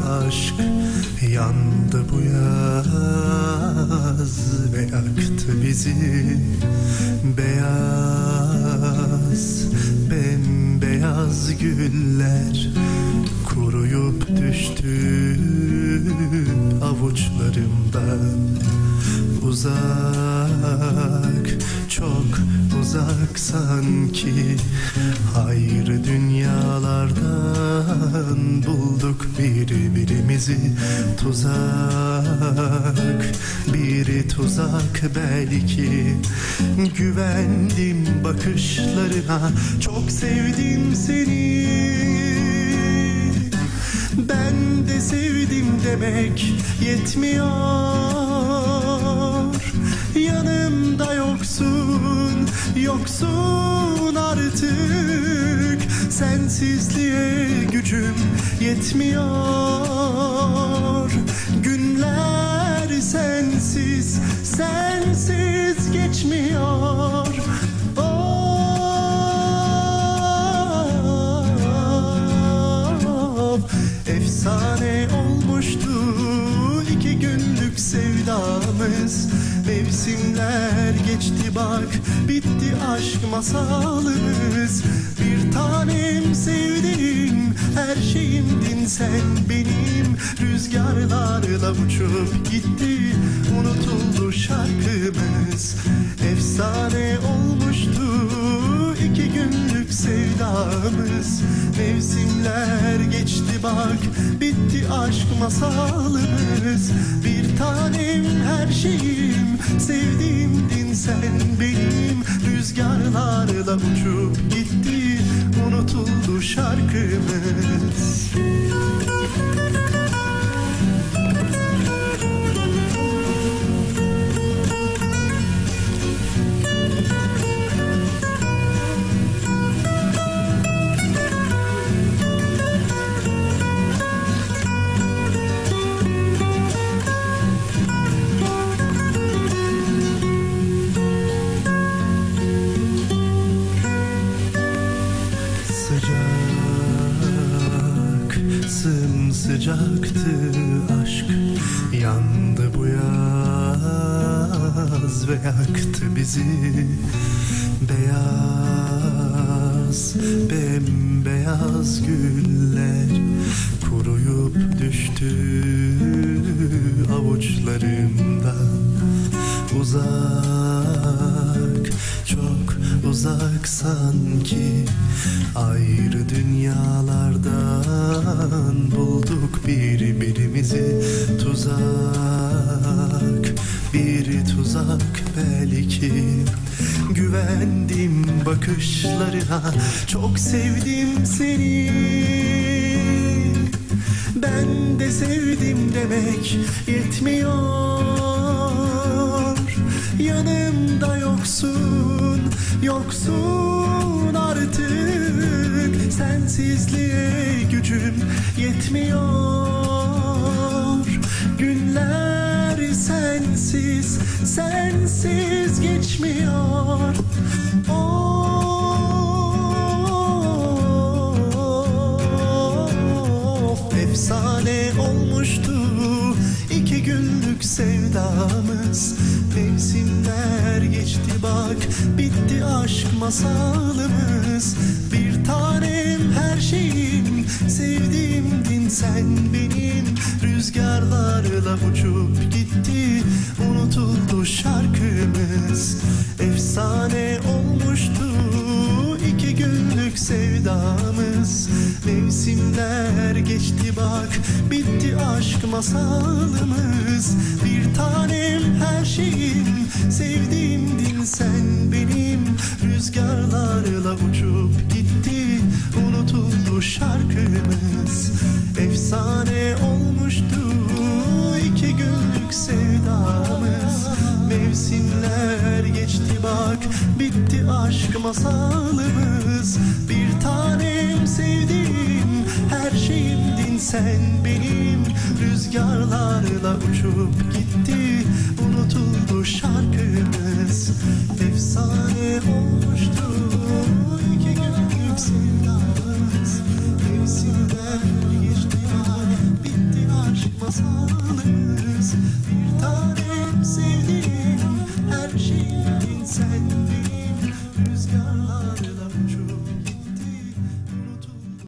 aşk yandı bu yaz ve yaktı bizi. Beyaz, bembeyaz güller kuruyup düştü avuçlarımdan. Uzak, çok uzak sanki, ayrı dünyalardan bulduk birbirimizi. Tuzak, biri tuzak belki. Güvendim bakışlarına, çok sevdim seni. Ben de sevdim demek yetmiyor. Yanımda yoksun, yoksun artık. Sensizliğe gücüm yetmiyor. Günler sensiz, sensiz geçmiyor. Efsane olmuştu 2 günlük sevdamız. Mevsimler geçti bak, bitti aşk masalımız. Bir tanem sevdiğim, her şeyimdin sen benim. Rüzgarlarla uçup gitti, unutuldu şarkımız. Efsane olmuştu 2 günlük sevdamız. Mevsimler geçti bak, bitti aşk masalımız. Bir tanem, her şeyim, sevdiğimdin sen benim. Rüzgarlarla uçup gitti, unutuldu şarkımız. Sımsıcaktı aşk, yandı bu yaz ve yaktı bizi. Beyaz, bembeyaz güller kuruyup düştü avuçlarımdan. Uzak, çok uzak sanki, ayrı dünyalardan bulduk birbirimizi. Tuzak, biri tuzak belki. Güvendim bakışlarına, çok sevdim seni. Ben de sevdim demek yetmiyor. Yanımda yoksun, yoksun artık. Sensizliğe gücüm yetmiyor. Günler sensiz, sensiz geçmiyor. Efsane olmuştu 2 günlük sevdamız. Mevsimler geçti bak, bitti aşk masalımız. Bir tanem, her şeyim, sevdiğimdin sen benim. Rüzgarlarla uçup gitti, unutuldu şarkımız. Efsane olmuştu 2 günlük sevdamız. Mevsimler geçti bak, bitti aşk masalımız. Bir tanem, her şeyim, sevdiğimdin sen benim. Rüzgarlarla uçup gitti, unutuldu şarkımız. Efsane olmuştu 2 günlük sevdamız. Mevsimler geçti bak, bitti aşk masalımız. Bir tanem sevdiğim, her şeyimdin sen benim. Rüzgarlarla uçup gitti, unutuldu şarkımız. Efsane olmuştu 2 günlük sevdamız. Mevsimler geçti bak, bitti masalımız